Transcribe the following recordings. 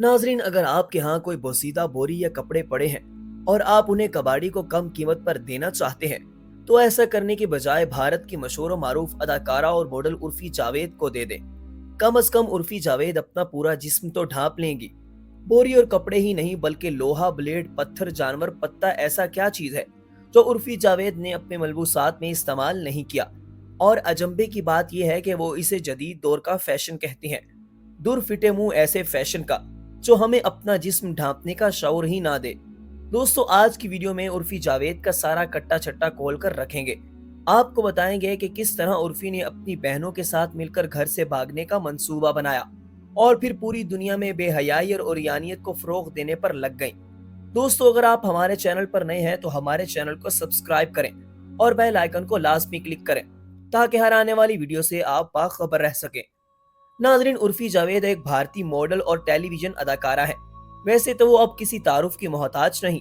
नाजरीन, अगर आपके यहाँ कोई बोसीदा बोरी या कपड़े पड़े हैं और आप उन्हें कबाड़ी को कम कीमत पर देना चाहते हैं, तो ऐसा करने के बजाय भारत की मशहूर मारूफ अदाकारा और मॉडल उर्फी जावेद को दे दें। कम से कम उर्फी जावेद अपना पूरा जिस्म तो ढांप लेंगी। बोरी और कपड़े ही नहीं बल्कि लोहा, ब्लेड, पत्थर, जानवर, पत्ता, ऐसा क्या चीज है जो उर्फी जावेद ने अपने मलबूसात में इस्तेमाल नहीं किया। और अजंबे की बात यह है कि वो इसे जदीद दौर का फैशन कहती हैं। दूर फिटे मुंह ऐसे फैशन का जो हमें अपना जिस्म ढांपने का शऊर ही ना दे। दोस्तों, आज की वीडियो में उर्फी जावेद का सारा कट्टा छट्टा खोल कर रखेंगे। आपको बताएंगे कि किस तरह उर्फी ने अपनी बहनों के साथ मिलकर घर से भागने का मंसूबा बनाया और फिर पूरी दुनिया में बेहयाई और उरियानियत को फरोग देने पर लग गई। दोस्तों, अगर आप हमारे चैनल पर नए हैं तो हमारे चैनल को सब्सक्राइब करें और बेल आइकन को लाजमी क्लिक करें ताकि हर आने वाली वीडियो से आप बाखबर रह सकें। नाजरीन, उर्फी जावेद एक भारतीय मॉडल और टेलीविजन अदाकारा है। वैसे तो वो अब किसी तारुफ की मोहताज नहीं,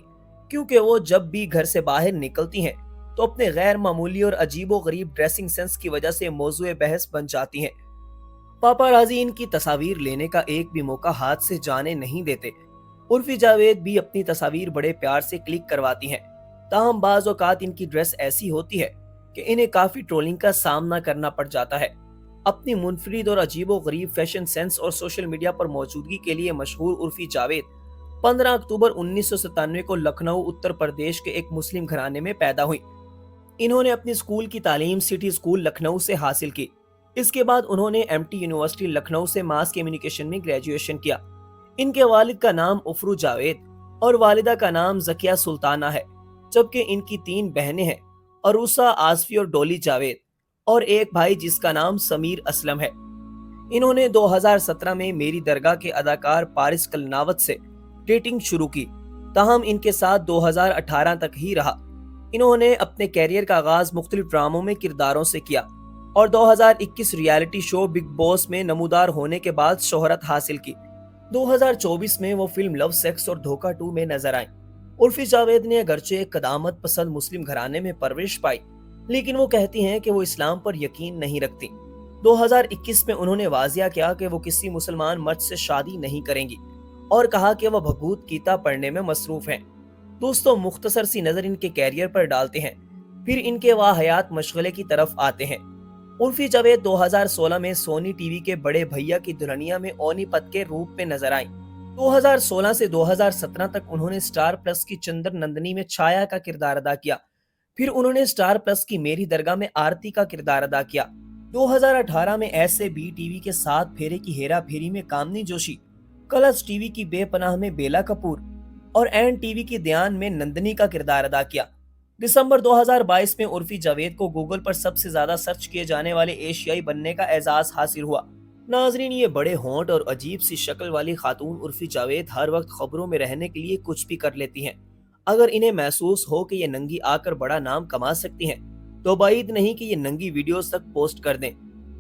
क्योंकि वो जब भी घर से बाहर निकलती हैं तो अपने गैर मामूली और अजीबो गरीब ड्रेसिंग सेंस की वजह से मौजूए बहस बन जाती हैं। पापाराजी इनकी तस्वीर लेने का एक भी मौका हाथ से जाने नहीं देते। उर्फी जावेद भी अपनी तस्वीर बड़े प्यार से क्लिक करवाती हैं। ताहम बाज़ औक़ात इनकी ड्रेस ऐसी होती है कि इन्हें काफी ट्रोलिंग का सामना करना पड़ जाता है। अपनी मुनफरिद और अजीबो गरीब फैशन सेंस और सोशल मीडिया पर मौजूदगी के लिए मशहूर उर्फी जावेद 15 अक्टूबर 1997 को लखनऊ, उत्तर प्रदेश के एक मुस्लिम घराने में पैदा हुई। इन्होंने अपनी स्कूल की तालीम सिटी स्कूल लखनऊ से हासिल की। इसके बाद उन्होंने एमटी यूनिवर्सिटी लखनऊ से मास कम्युनिकेशन में ग्रेजुएशन किया। इनके वालिद का नाम उफरू जावेद और वालिदा का नाम जकिया सुल्ताना है, जबकि इनकी 3 बहनें हैं, अरूसा, आसफी और डोली जावेद, और एक भाई जिसका नाम समीर असलम है। इन्होंने 2017 में मेरी दरगाह के अदाकार पारिस कलनावत से डेटिंग शुरू की, ताहम इनके साथ 2018 तक ही रहा। इन्होंने अपने कैरियर का आगाज मुख्तलिफ ड्रामों में किरदारों से किया और 2021 रियलिटी शो बिग बॉस में नमूदार होने के बाद शोहरत हासिल की। 2024 में वो फिल्म लव, सेक्स और धोखा 2 में नजर आईं। उर्फी जावेद ने अगरचे एक कदामत पसंद मुस्लिम घराने में परवरिश पाई, लेकिन वो कहती हैं कि वो इस्लाम पर यकीन नहीं रखती। 2021 में उन्होंने वाजिया किया कि वो किसी मुसलमान मर्द से शादी नहीं करेंगी और कहा कि वह भगवत गीता पढ़ने में मसरूफ हैं। दोस्तों, मुख्तसर सी नजर इनके कैरियर पर डालते हैं, फिर इनके वाहयात मशगले की तरफ आते हैं। उर्फी जावेद 2016 में सोनी टीवी के बड़े भैया की दुल्हनिया में ओनीपत के रूप में नजर आईं। 2016 से 2017 तक उन्होंने स्टार प्लस की चंद्र नंदनी में छाया का किरदार अदा किया। फिर उन्होंने स्टार प्लस की मेरी दरगाह में आरती का किरदार अदा किया। 2018 में ऐसे बी टीवी के 7 फेरे की हेरा फेरी में कामनी जोशी, कलर्स टीवी की बेपनाह में बेला कपूर और एन टीवी की ध्यान में नंदनी का किरदार अदा किया। दिसंबर 2022 में उर्फी जावेद को गूगल पर सबसे ज्यादा सर्च किए जाने वाले एशियाई बनने का एजाज हासिल हुआ। नाजरीन, ये बड़े होंठ और अजीब सी शक्ल वाली खातून उर्फी जावेद हर वक्त खबरों में रहने के लिए कुछ भी कर लेती हैं। अगर इन्हें महसूस हो कि ये नंगी आकर बड़ा नाम कमा सकती हैं, तो बाइद नहीं कि ये नंगी वीडियोस तक पोस्ट कर दें।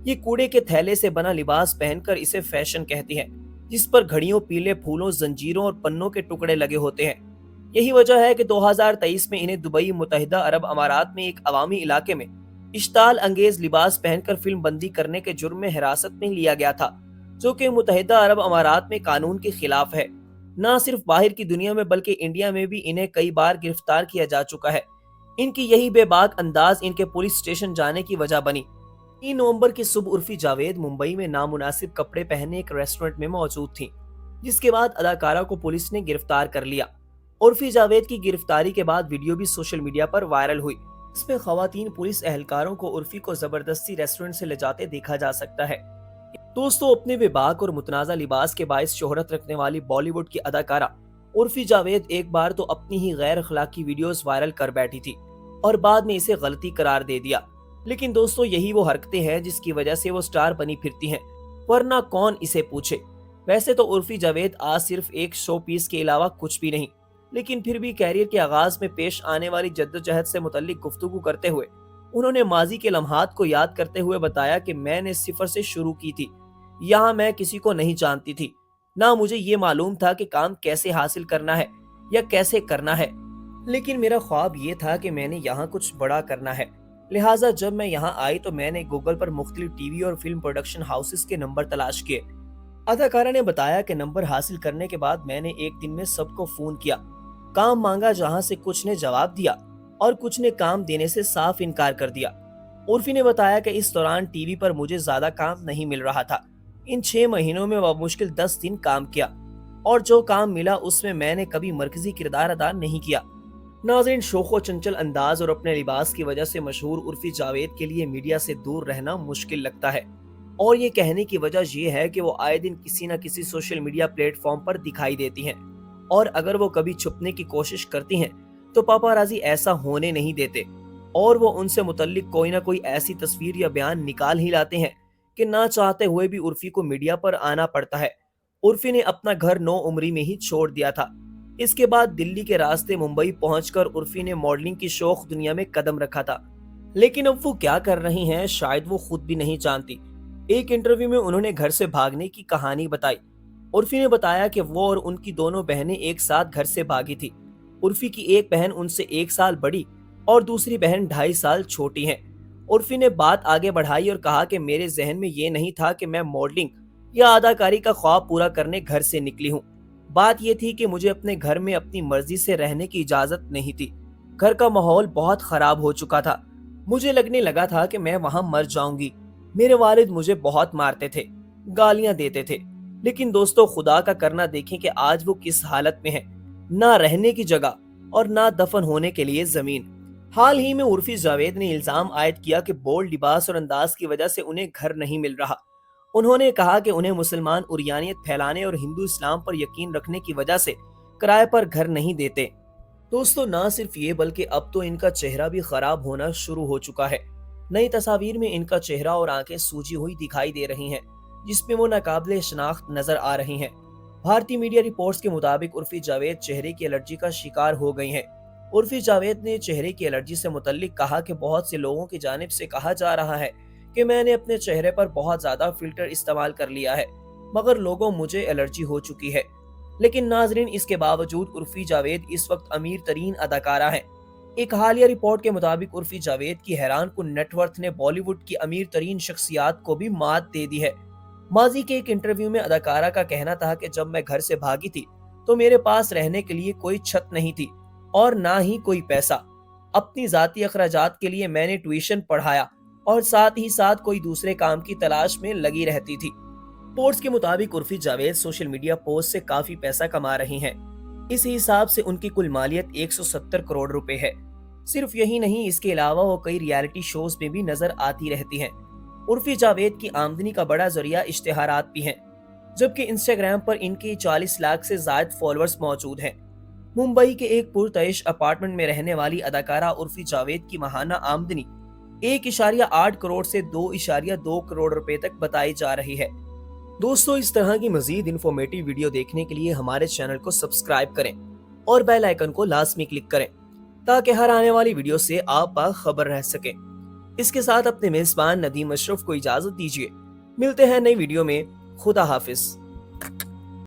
ये कूड़े के थैले से बना लिबास पहनकर इसे फैशन कहती हैं, जिस पर घड़ियों, पीले फूलों, जंजीरों और पन्नों के टुकड़े लगे होते हैं। यही वजह है कि 2023 में इन्हें दुबई, मुत्तहिदा अरब अमारात में एक अवामी इलाके में इश्ताल अंगेज लिबास पहनकर फिल्म बंदी करने के जुर्म में हिरासत में लिया गया था, जो कि मुत्तहिदा अरब अमारात में कानून के खिलाफ है। न सिर्फ बाहर की दुनिया में बल्कि इंडिया में भी इन्हें कई बार गिरफ्तार किया जा चुका है। इनकी यही बेबाक अंदाज इनके पुलिस स्टेशन जाने की वजह बनी। 3 नवंबर की सुबह उर्फी जावेद मुंबई में नामुनासिब कपड़े पहने एक रेस्टोरेंट में मौजूद थी, जिसके बाद अदाकारा को पुलिस ने गिरफ्तार कर लिया। उर्फी जावेद की गिरफ्तारी के बाद वीडियो भी सोशल मीडिया पर वायरल हुई। इसमें खवातीन पुलिस एहलकारों को उर्फी को जबरदस्ती रेस्टोरेंट से ले जाते देखा जा सकता है। दोस्तों, अपने बेबाक और मुतनाज़ा लिबास के बायस शोहरत रखने वाली बॉलीवुड की अदाकारा उर्फी जावेद एक बार तो अपनी ही गैर अखलाकी वीडियोस वायरल कर बैठी थी और बाद में इसे गलती करार दे दिया। लेकिन दोस्तों, यही वो हरकतें हैं जिसकी वजह से वो स्टार बनी फिरती हैं, वरना कौन इसे पूछे। वैसे तो उर्फी जावेद आज सिर्फ एक शो पीस के अलावा कुछ भी नहीं, लेकिन फिर भी कैरियर के आगाज में पेश आने वाली जद्दोजहद से मुतल्लिक गुफ्तगू करते हुए उन्होंने माजी के लम्हात को याद करते हुए बताया कि मैंने सिफर से शुरू की थी। यहाँ मैं किसी को नहीं जानती थी, ना मुझे ये मालूम था कि काम कैसे हासिल करना है या कैसे करना है, लेकिन मेरा ख्वाब ये था कि मैंने यहाँ कुछ बड़ा करना है। लिहाजा जब मैं यहाँ आई तो मैंने गूगल पर मुख्तलिफ टीवी और फिल्म प्रोडक्शन हाउसेस के नंबर तलाश किए। اداکارہ نے بتایا کہ نمبر حاصل کرنے کے بعد میں نے ایک دن میں سب کو فون کیا، کام مانگا، جہاں سے کچھ نے جواب دیا اور کچھ نے کام دینے سے صاف انکار کر دیا۔ عرفی نے بتایا کہ اس دوران ٹی وی پر مجھے زیادہ کام نہیں مل رہا تھا۔ ان 6 مہینوں میں بمشکل 10 دن کام کیا اور جو کام ملا اس میں نے کبھی مرکزی کردار ادا نہیں کیا۔ ناظرین، شوخ و چنچل انداز اور اپنے لباس کی وجہ سے مشہور عرفی جاوید کے لیے میڈیا سے دور رہنا مشکل لگتا ہے، اور یہ کہنے کی وجہ یہ ہے کہ وہ آئے دن کسی نہ کسی سوشل میڈیا پلیٹ فارم پر دکھائی دیتی ہیں، اور اگر وہ کبھی چھپنے کی کوشش کرتی ہیں تو پاپارازی ایسا ہونے نہیں دیتے، اور وہ ان سے متعلق کوئی نہ کوئی ایسی تصویر یا بیان نکال ہی لاتے ہیں کہ نہ چاہتے ہوئے بھی عرفی کو میڈیا پر آنا پڑتا ہے۔ عرفی نے اپنا گھر 9 عمری میں ہی چھوڑ دیا تھا۔ اس کے بعد دلی کے راستے ممبئی پہنچ کر عرفی نے ماڈلنگ کی شوخ دنیا میں قدم رکھا تھا، لیکن اب وہ کیا کر رہی ہیں شاید وہ خود بھی نہیں جانتی۔ ایک انٹرویو میں انہوں نے گھر سے بھاگنے کی کہانی بتائی۔ عرفی نے بتایا کہ وہ اور ان کی دونوں بہنیں ایک ساتھ گھر سے بھاگی تھی۔ عرفی کی ایک بہن ان سے 1 سال بڑی اور دوسری بہن 2.5 سال چھوٹی ہیں۔ عرفی نے بات آگے بڑھائی اور کہا کہ میرے ذہن میں یہ نہیں تھا کہ میں ماڈلنگ یا اداکاری کا خواب پورا کرنے گھر سے نکلی ہوں۔ بات یہ تھی کہ مجھے اپنے گھر میں اپنی مرضی سے رہنے کی اجازت نہیں تھی۔ گھر کا ماحول بہت خراب ہو چکا تھا۔ مجھے لگنے لگا تھا کہ میں وہاں مر جاؤں گی۔ میرے والد مجھے بہت مارتے تھے، گالیاں دیتے تھے، لیکن دوستو خدا کا کرنا دیکھیں کہ آج وہ کس حالت میں ہیں، نہ رہنے کی جگہ اور نہ دفن ہونے کے لیے زمین۔ حال ہی میں عرفی جاوید نے الزام عائد کیا کہ بولڈ لباس اور انداز کی وجہ سے انہیں گھر نہیں مل رہا۔ انہوں نے کہا کہ انہیں مسلمان عریانیت پھیلانے اور ہندو اسلام پر یقین رکھنے کی وجہ سے کرائے پر گھر نہیں دیتے۔ دوستو نہ صرف یہ بلکہ اب تو ان کا چہرہ بھی خراب ہونا شروع ہو چکا ہے۔ نئی تصاویر میں ان کا چہرہ اور آنکھیں سوجی ہوئی دکھائی دے رہی ہیں، جس میں وہ ناقابل شناخت نظر آ رہی ہیں۔ بھارتی میڈیا رپورٹس کے مطابق عرفی جاوید چہرے کی الرجی کا شکار ہو گئی ہیں۔ عرفی جاوید نے چہرے کی الرجی سے متعلق کہا کہ بہت سے لوگوں کی جانب سے کہا جا رہا ہے کہ میں نے اپنے چہرے پر بہت زیادہ فلٹر استعمال کر لیا ہے، مگر لوگوں مجھے الرجی ہو چکی ہے۔ لیکن ناظرین، اس کے باوجود عرفی جاوید اس وقت امیر ترین اداکارہ ہیں۔ ایک حالیہ رپورٹ کے مطابق عرفی جاوید کی حیران کن نیٹ ورتھ نے بالی ووڈ کی امیر ترین شخصیات کو بھی مات دے دی ہے۔ ماضی کے ایک انٹرویو میں اداکارہ کا کہنا تھا کہ جب میں گھر سے بھاگی تھی تو میرے پاس رہنے کے لیے کوئی چھت نہیں تھی اور نہ ہی کوئی پیسہ۔ اپنی ذاتی اخراجات کے لیے میں نے ٹیوشن پڑھایا اور ساتھ ہی ساتھ کوئی دوسرے کام کی تلاش میں لگی رہتی تھی۔ رپورٹس کے مطابق عرفی جاوید سوشل میڈیا پوسٹ سے کافی پیسہ کما رہی ہیں۔ اس حساب سے ان کی کل مالیت 170 کروڑ روپے ہے۔ صرف یہی نہیں، اس کے علاوہ وہ کئی ریالٹی شوز میں بھی نظر آتی رہتی ہیں۔ عرفی جاوید کی آمدنی کا بڑا ذریعہ اشتہارات بھی ہیں، جبکہ انسٹاگرام پر ان کے 40 لاکھ سے زائد فالوورز موجود ہیں۔ ممبئی کے ایک پرتعیش اپارٹمنٹ میں رہنے والی اداکارہ عرفی جاوید کی ماہانہ آمدنی 1.8 کروڑ سے 2.2 کروڑ روپے تک بتائی جا رہی ہے۔ دوستو، اس طرح کی مزید انفارمیٹیو ویڈیو دیکھنے کے لیے ہمارے چینل کو سبسکرائب کریں اور بیل آئیکن کو لازمی کلک کریں تاکہ ہر آنے والی ویڈیو سے آپ باخبر رہ سکیں۔ اس کے ساتھ اپنے میزبان ندیم اشرف کو اجازت دیجیے۔ ملتے ہیں نئی ویڈیو میں۔ خدا حافظ۔